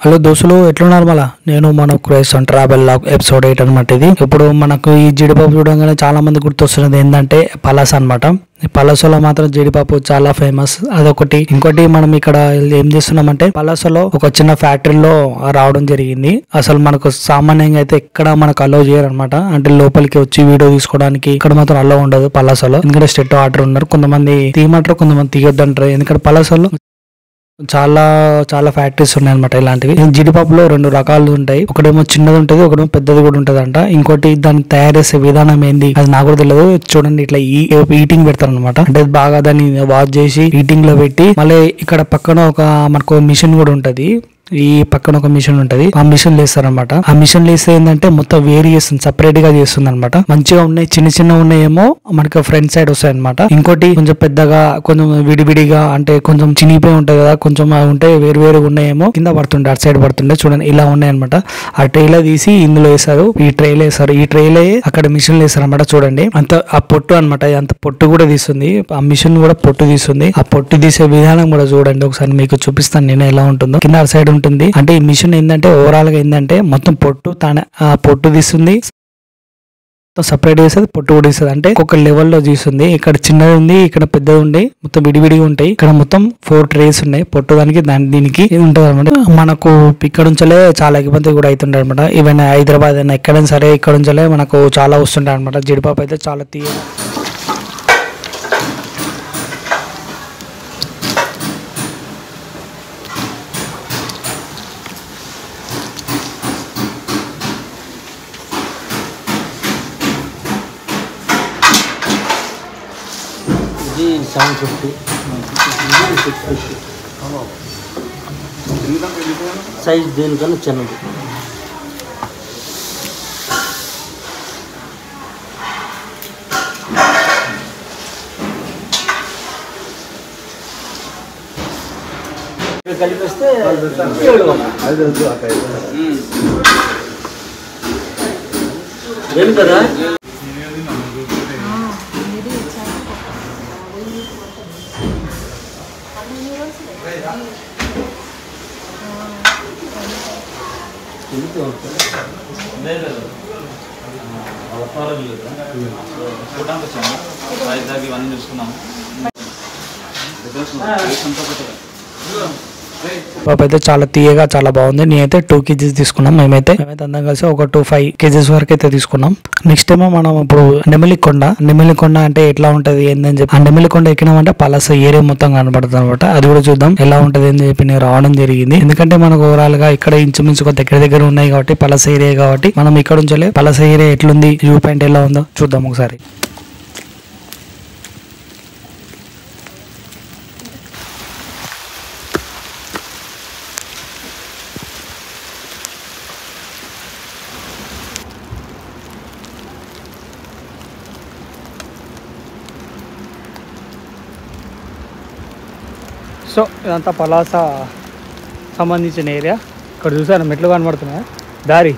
Hello దోస్తులు, ఎట్లున్నారు? మళ్ళా నేను మన క్రేజ్ ట్రావెల్ లాగ్ ఎపిసోడ్ 8 అనమాట. ఇది ఇప్పుడు మనకు ఈ జీడిపప్పు చూడంగానే చాలా మంది గుర్తొస్తున్నది ఏంటంటే పలాస అనమాట. పలాసలో మాత్రం జీడిపప్పు చాలా ఫేమస్, అదొకటి. ఇంకోటి మనం ఇక్కడ ఏం చేస్తున్నామంటే పలాసలో ఒక చిన్న ఫ్యాక్టరీలో రావడం జరిగింది. అసలు మనకు సామాన్యంగా అయితే ఎక్కడ మనకు అలో చేయరు అనమాట. అంటే లోపలికి వచ్చి వీడియో తీసుకోవడానికి ఇక్కడ మాత్రం అలో ఉండదు పలాసలో. ఎందుకంటే స్టెట్ ఆర్డర్ ఉన్నారు, కొంతమంది తీయమంటారు, కొంతమంది తీయొద్దంటారు. ఎందుకంటే పలాసలో చాలా చాలా ఫ్యాక్టరీస్ ఉన్నాయి అనమాట. ఇలాంటివి జీడిపప్పులో 2 రకాలు ఉంటాయి. ఒకటేమో చిన్నది ఉంటుంది, ఒకటేమో పెద్దది కూడా ఉంటది అంట. ఇంకోటి దాన్ని తయారు చేసే విధానం ఏంది అది నాకు కూడా తెలియదు. చూడండి, ఇట్లా ఈటింగ్ పెడతారు అనమాట. అంటే బాగా దాన్ని వాష్ చేసి ఈటింగ్ లో పెట్టి మళ్ళీ ఇక్కడ పక్కన మనకు మిషన్ కూడా ఉంటది. ఈ పక్కన ఒక మిషన్ ఉంటది, ఆ మిషన్ లేస్తారనమాట. ఆ మిషన్ లేస్తే ఏంటంటే మొత్తం వేరు చేస్తుంది, సపరేట్ గా చేస్తుంది అనమాట. మంచిగా ఉన్నాయి, చిన్న చిన్న ఉన్నాయేమో మనకి ఫ్రంట్ సైడ్ వస్తాయి అనమాట. ఇంకోటి కొంచెం పెద్దగా, కొంచెం విడివిడిగా, అంటే కొంచెం చినిగిపోయి ఉంటాయి కదా, కొంచెం ఉంటే వేరు వేరు ఉన్నాయేమో కింద పడుతుండే, అటు సైడ్ పడుతుండే. చూడండి, ఇలా ఉన్నాయి అనమాట. ఆ ట్రైలో తీసి ఇందులో వేస్తారు, ఈ ట్రైలో వేస్తారు. ఈ ట్రైలో అక్కడ మిషన్ వేస్తారు అనమాట. చూడండి, అంత ఆ పొట్టు అనమాట, అంత పొట్టు కూడా తీస్తుంది. ఆ మిషన్ కూడా పొట్టు తీస్తుంది. ఆ పొట్టు తీసే విధానం కూడా చూడండి, ఒకసారి మీకు చూపిస్తాను నేను ఎలా ఉంటుందో. కింద అటు సైడ్ ఉంటుంది. అంటే ఈ మిషన్ ఏంటంటే ఓవరాల్ గా ఏంటంటే మొత్తం పొట్టు పొట్టు తీస్తుంది, సపరేట్ చేస్తుంది, పొట్టు కూడా తీస్తుంది. అంటే ఒక లెవెల్లో తీస్తుంది. ఇక్కడ చిన్నది ఉంది, ఇక్కడ పెద్దది ఉంది, మొత్తం విడివిడిగా ఉంటాయి. ఇక్కడ మొత్తం 4 ట్రేస్ ఉన్నాయి. పొట్టు దీనికి ఉంటుంది అనమాట. మనకు ఇక్కడ నుంచలే చాలా ఇబ్బంది కూడా అవుతుంటాయి అనమాట. ఈవెన్ హైదరాబాద్ అయినా ఎక్కడైనా సరే ఇక్కడ నుంచలే మనకు చాలా వస్తుంటాయి అనమాట. జీడిపప్పు అయితే చాలా తీయగా. ఇది 750, ఇది 650. సైజ్ దేనికన్నా చిన్నది. కలిపిస్తే 700 కదా. పప్పు అయితే చాలా తీయగా చాలా బాగుంది. నేనైతే 2 kgs తీసుకున్నాం. మేమైతే అందరం కలిసి ఒక 2-5 kgs వరకు అయితే తీసుకున్నాం. నెక్స్ట్ ఏమో మనం ఇప్పుడు నెమిలికొండ అంటే ఎట్లా ఉంటది ఏందని చెప్పి ఆ నెమిలికొండ ఎక్కినామంటే పలాస ఏరియా మొత్తం కనబడుతుంది అనమాట. అది కూడా చూద్దాం ఎలా ఉంటది అని చెప్పి నేను రావడం జరిగింది. ఎందుకంటే మనకు ఓవరాల్ గా ఇక్కడ ఇంచుమించు దగ్గర ఉన్నాయి కాబట్టి పలాస ఏరియా కాబట్టి మనం ఇక్కడ నుంచి పలాస ఏరియా ఎట్లుంది, వ్యూ పాయింట్ ఎలా ఉందో చూద్దాం ఒకసారి. సో ఇదంతా పలాస సంబంధించిన ఏరియా. ఇక్కడ చూసాను మెట్లు కనబడుతున్నాయి, దారి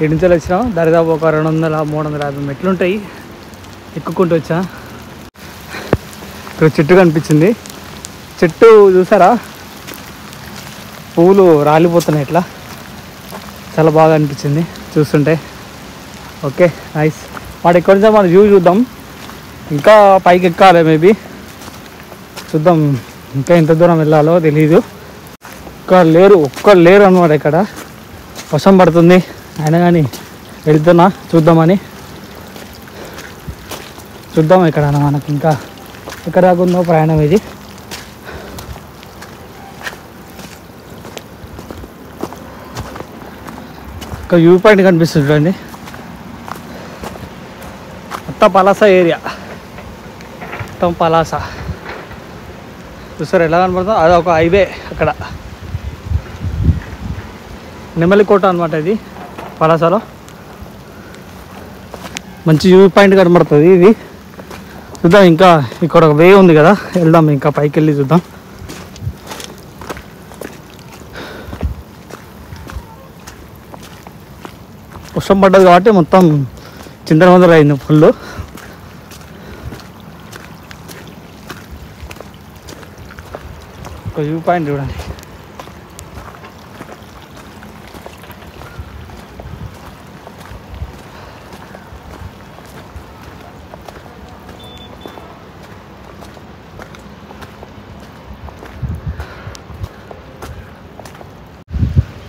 ఇటు నుంచి వచ్చినాం. దరిదాపు ఒక 200-350 మెట్లు ఉంటాయి. ఎక్కుకుంటూ వచ్చా. ఇక్కడ చెట్టు కనిపించింది. చెట్టు చూసారా, పువ్వులు రాలిపోతున్నాయి ఇట్లా. చాలా బాగా అనిపించింది చూస్తుంటే. Okay, nice. వాడు ఇక్కడ నుంచి మనం వ్యూ చూద్దాం. ఇంకా పైకి ఎక్కాలి మేబీ, చూద్దాం. ఇంకా ఎంత దూరం వెళ్ళాలో తెలీదు. ఒక్కరు లేరు అనమాట. ఇక్కడ వర్షం పడుతుంది అయినా కానీ వెళ్తున్నా చూద్దామని. చూద్దాం ఇక్కడ మనకి ఇంకా ఎక్కడ రాకుందో ప్రయాణం ఇది. ఒక వ్యూ పాయింట్ కనిపిస్తుంది చూడండి. మొత్తం పలాస ఏరియా, మొత్తం పలాస చూసారు ఎలా కనపడుతుందో. అది ఒక హైవే. అక్కడ నెమలికోట అనమాట ఇది పలాసలో. మంచి వ్యూ పాయింట్ కనబడుతుంది ఇది. చూద్దాం, ఇంకా ఇక్కడ ఒక వే ఉంది కదా, వెళ్దాం ఇంకా పైకి వెళ్ళి చూద్దాం. వర్షం పడ్డది కాబట్టి మొత్తం చిందరవందర అయింది ఫుల్. ఒక వ్యూ పాయింట్ చూడండి.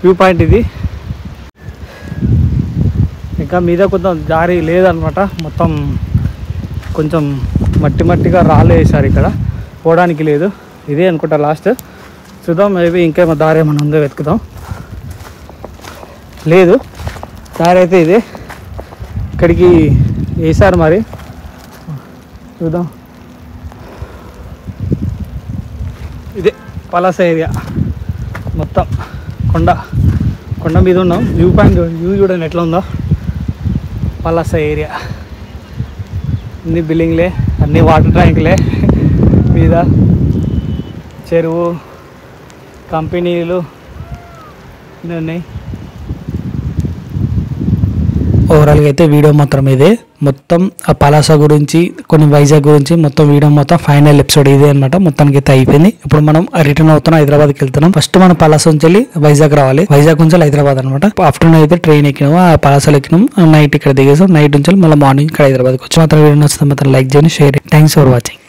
వ్యూ పాయింట్ ఇది. ఇంకా మీద కొంచెం దారి లేదనమాట, మొత్తం కొంచెం మట్టిగా రాళ్ళు వేసారు ఇక్కడ, పోవడానికి లేదు. ఇదే అనుకుంటా లాస్ట్. చూద్దాం, మేబీ ఇంకేమో దారి ఏమైనా ఉందో వెతుకుదాం. లేదు, దారి అయితే ఇదే, ఇక్కడికి వేసారు మరి, చూద్దాం. ఇదే పలాస ఏరియా, మొత్తం కొండ మీద ఉన్నాం. వ్యూ పాయింట్ వ్యూ చూడండి ఎట్లా ఉందో. పలాస ఏరియా అన్ని బిల్డింగ్లే, అన్ని వాటర్ ట్యాంకులే, మీద చెరువు, కంపెనీలు అన్నీ ఉన్నాయి. ఓవరాల్గా అయితే వీడియో మాత్రం ఇదే, మొత్తం ఆ పలాస గురించి, కొన్ని వైజాగ్ గురించి మొత్తం వీడియో మొత్తం ఫైనల్ ఎపిసోడ్ ఇదే అనమాట. మొత్తానికి అయితే అయిపోయింది. ఇప్పుడు మనం రిటర్న్ అవుతున్నాం, హైదరాబాద్కి వెళ్తున్నాం. ఫస్ట్ మనం పలాస నుంచి వెళ్ళి వైజాగ్ రావాలి, వైజాగ్ నుంచి హైదరాబాద్ అనమాట. ఆఫ్టర్నూన్ అయితే ట్రైన్ ఎక్కినాము, ఆ పలాసలో ఎక్కినాం, నైట్ ఇక్కడ దిగేసాం. నైట్ నుంచి మళ్ళీ మార్నింగ్ ఇక్కడ హైదరాబాద్కి వచ్చి. మాత్రం వీడియో నచ్చితే మాత్రం లైక్ చేయండి, షేర్. Thanks for watching.